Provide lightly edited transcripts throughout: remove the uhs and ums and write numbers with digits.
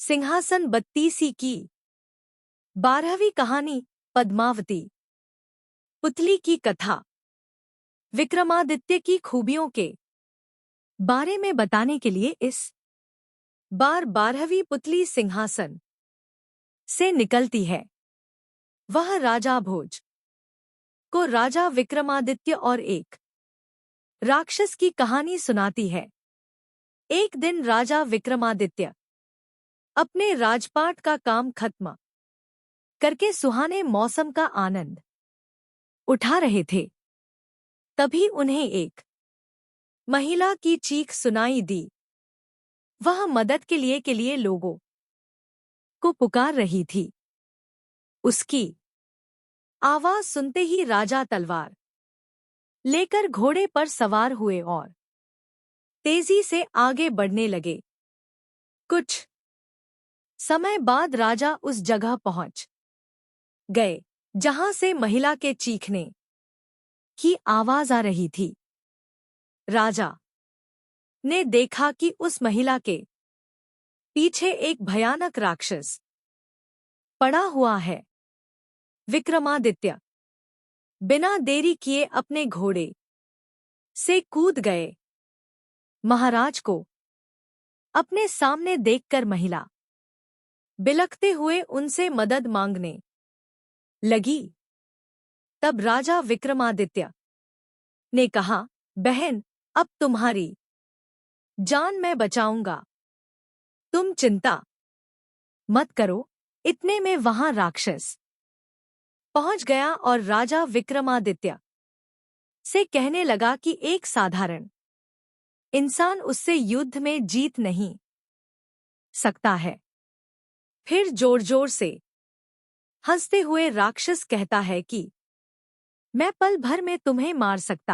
सिंहासन बत्तीसी की 12वीं कहानी पद्मावती। पुतली की कथा। विक्रमादित्य की खूबियों के बारे में बताने के लिए इस बार 12वीं पुतली सिंहासन से निकलती है। वह राजा भोज को राजा विक्रमादित्य और एक राक्षस की कहानी सुनाती है। एक दिन राजा विक्रमादित्य अपने राजपाट का काम खत्म करके सुहाने मौसम का आनंद उठा रहे थे। तभी उन्हें एक महिला की चीख सुनाई दी। वह मदद के लिए लोगों को पुकार रही थी। उसकी आवाज सुनते ही राजा तलवार लेकर घोड़े पर सवार हुए और तेजी से आगे बढ़ने लगे। कुछ समय बाद राजा उस जगह पहुंच गए जहां से महिला के चीखने की आवाज आ रही थी। राजा ने देखा कि उस महिला के पीछे एक भयानक राक्षस पड़ा हुआ है। विक्रमादित्य बिना देरी किए अपने घोड़े से कूद गए। महाराज को अपने सामने देखकर महिला बिलखते हुए उनसे मदद मांगने लगी। तब राजा विक्रमादित्य ने कहा, बहन, अब तुम्हारी जान मैं बचाऊंगा, तुम चिंता मत करो। इतने में वहां राक्षस पहुंच गया और राजा विक्रमादित्य से कहने लगा कि एक साधारण इंसान उससे युद्ध में जीत नहीं सकता है। फिर जोर जोर से हंसते हुए राक्षस कहता है कि मैं पल भर में तुम्हें मार सकता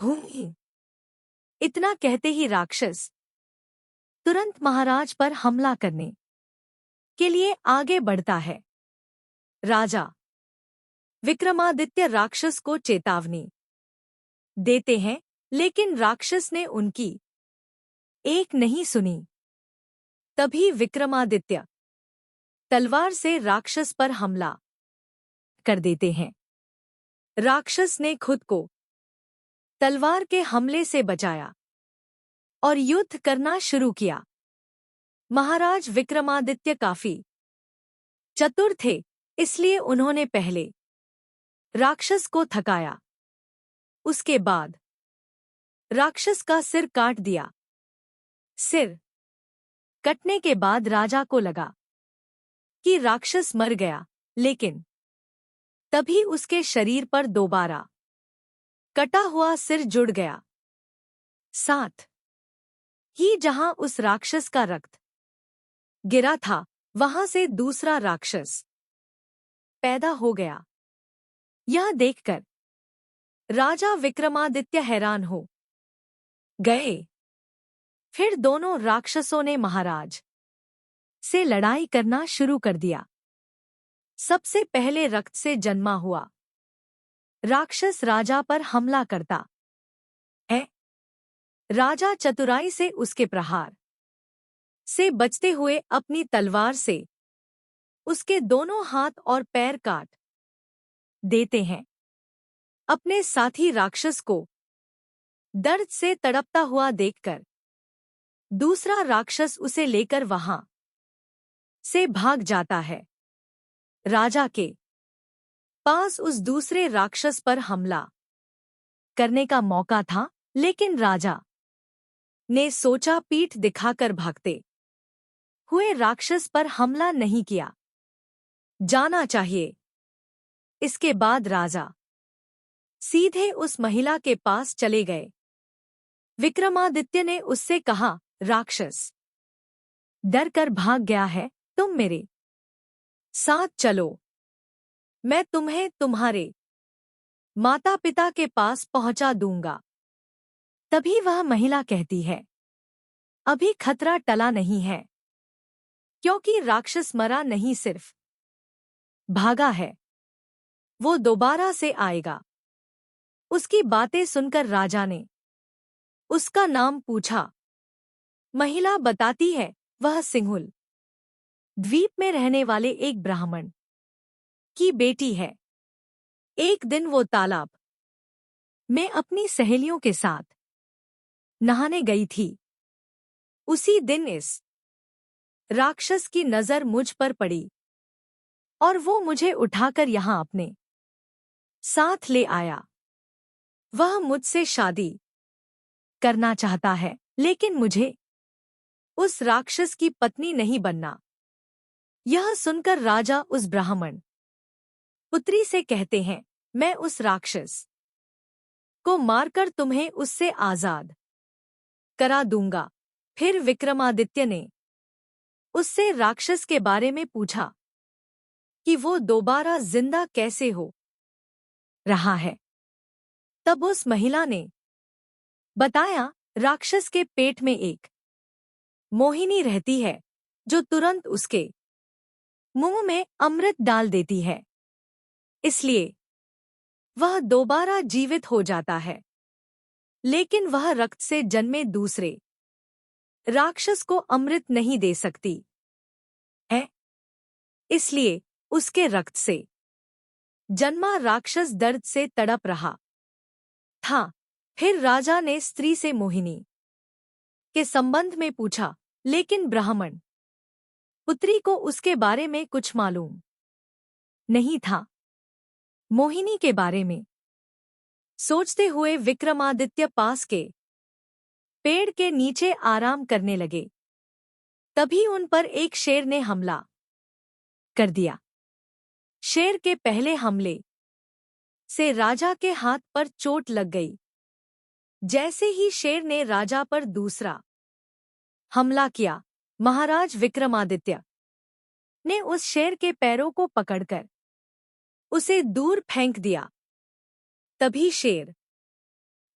हूं। इतना कहते ही राक्षस तुरंत महाराज पर हमला करने के लिए आगे बढ़ता है। राजा विक्रमादित्य राक्षस को चेतावनी देते हैं, लेकिन राक्षस ने उनकी एक नहीं सुनी। तभी विक्रमादित्य तलवार से राक्षस पर हमला कर देते हैं। राक्षस ने खुद को तलवार के हमले से बचाया और युद्ध करना शुरू किया। महाराज विक्रमादित्य काफी चतुर थे, इसलिए उन्होंने पहले राक्षस को थकाया। उसके बाद राक्षस का सिर काट दिया। सिर कटने के बाद राजा को लगा कि राक्षस मर गया, लेकिन तभी उसके शरीर पर दोबारा कटा हुआ सिर जुड़ गया। साथ ही जहां उस राक्षस का रक्त गिरा था, वहां से दूसरा राक्षस पैदा हो गया। यह देखकर राजा विक्रमादित्य हैरान हो गए। फिर दोनों राक्षसों ने महाराज से लड़ाई करना शुरू कर दिया। सबसे पहले रक्त से जन्मा हुआ राक्षस राजा पर हमला करता है। राजा चतुराई से उसके प्रहार से बचते हुए अपनी तलवार से उसके दोनों हाथ और पैर काट देते हैं। अपने साथी राक्षस को दर्द से तड़पता हुआ देखकर दूसरा राक्षस उसे लेकर वहां से भाग जाता है। राजा के पास उस दूसरे राक्षस पर हमला करने का मौका था, लेकिन राजा ने सोचा पीठ दिखाकर भागते हुए राक्षस पर हमला नहीं किया जाना चाहिए। इसके बाद राजा सीधे उस महिला के पास चले गए। विक्रमादित्य ने उससे कहा, राक्षस डर कर भाग गया है, तुम मेरे साथ चलो, मैं तुम्हें तुम्हारे माता पिता के पास पहुंचा दूंगा। तभी वह महिला कहती है, अभी खतरा टला नहीं है, क्योंकि राक्षस मरा नहीं, सिर्फ भागा है, वो दोबारा से आएगा। उसकी बातें सुनकर राजा ने उसका नाम पूछा। महिला बताती है, वह सिंहुल द्वीप में रहने वाले एक ब्राह्मण की बेटी है। एक दिन वो तालाब में अपनी सहेलियों के साथ नहाने गई थी। उसी दिन इस राक्षस की नजर मुझ पर पड़ी और वो मुझे उठाकर यहाँ अपने साथ ले आया। वह मुझसे शादी करना चाहता है, लेकिन मुझे उस राक्षस की पत्नी नहीं बनना। यह सुनकर राजा उस ब्राह्मण पुत्री से कहते हैं, मैं उस राक्षस को मारकर तुम्हें उससे आजाद करा दूंगा। फिर विक्रमादित्य ने उससे राक्षस के बारे में पूछा कि वो दोबारा जिंदा कैसे हो रहा है। तब उस महिला ने बताया, राक्षस के पेट में एक मोहिनी रहती है जो तुरंत उसके मुंह में अमृत डाल देती है, इसलिए वह दोबारा जीवित हो जाता है। लेकिन वह रक्त से जन्मे दूसरे राक्षस को अमृत नहीं दे सकती है, इसलिए उसके रक्त से जन्मा राक्षस दर्द से तड़प रहा था। फिर राजा ने स्त्री से मोहिनी के संबंध में पूछा, लेकिन ब्राह्मण पुत्री को उसके बारे में कुछ मालूम नहीं था। मोहिनी के बारे में सोचते हुए विक्रमादित्य पास के पेड़ के नीचे आराम करने लगे। तभी उन पर एक शेर ने हमला कर दिया। शेर के पहले हमले से राजा के हाथ पर चोट लग गई। जैसे ही शेर ने राजा पर दूसरा हमला किया, महाराज विक्रमादित्य ने उस शेर के पैरों को पकड़कर उसे दूर फेंक दिया। तभी शेर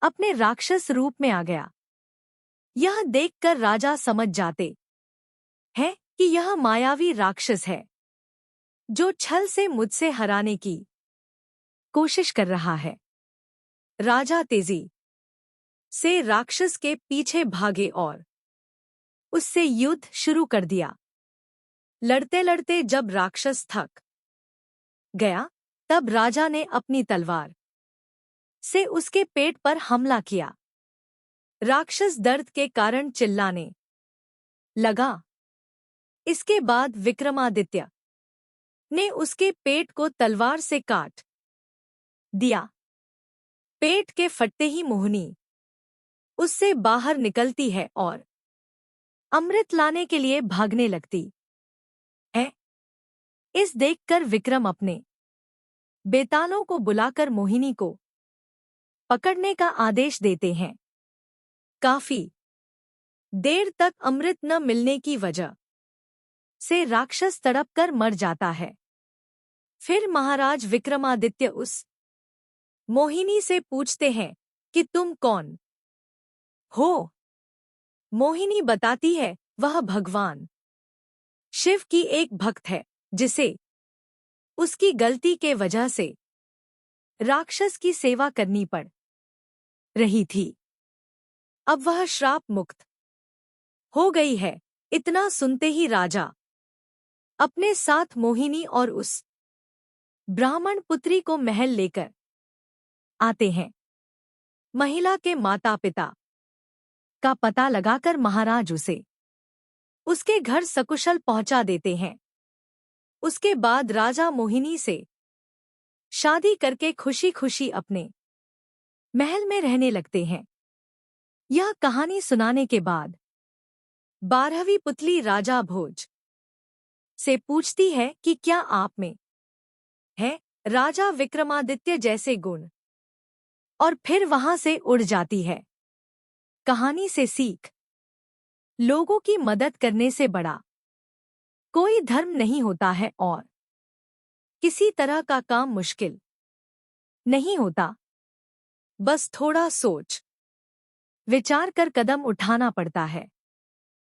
अपने राक्षस रूप में आ गया। यह देखकर राजा समझ जाते हैं कि यह मायावी राक्षस है जो छल से मुझसे हराने की कोशिश कर रहा है। राजा तेजी से राक्षस के पीछे भागे और उससे युद्ध शुरू कर दिया। लड़ते लड़ते जब राक्षस थक गया, तब राजा ने अपनी तलवार से उसके पेट पर हमला किया। राक्षस दर्द के कारण चिल्लाने लगा। इसके बाद विक्रमादित्य ने उसके पेट को तलवार से काट दिया। पेट के फटते ही मोहिनी उससे बाहर निकलती है और अमृत लाने के लिए भागने लगती है। इस देखकर विक्रम अपने बेतालों को बुलाकर मोहिनी को पकड़ने का आदेश देते हैं। काफी देर तक अमृत न मिलने की वजह से राक्षस तड़प कर मर जाता है। फिर महाराज विक्रमादित्य उस मोहिनी से पूछते हैं कि तुम कौन हो? मोहिनी बताती है, वह भगवान शिव की एक भक्त है जिसे उसकी गलती के वजह से राक्षस की सेवा करनी पड़ रही थी। अब वह श्राप मुक्त हो गई है। इतना सुनते ही राजा अपने साथ मोहिनी और उस ब्राह्मण पुत्री को महल लेकर आते हैं। महिला के माता पिता का पता लगाकर महाराज उसे उसके घर सकुशल पहुंचा देते हैं। उसके बाद राजा मोहिनी से शादी करके खुशी खुशी अपने महल में रहने लगते हैं। यह कहानी सुनाने के बाद 12वीं पुतली राजा भोज से पूछती है कि क्या आप में है राजा विक्रमादित्य जैसे गुण, और फिर वहां से उड़ जाती है। कहानी से सीख, लोगों की मदद करने से बड़ा कोई धर्म नहीं होता है और किसी तरह का काम मुश्किल नहीं होता। बस थोड़ा सोच विचार कर कदम उठाना पड़ता है।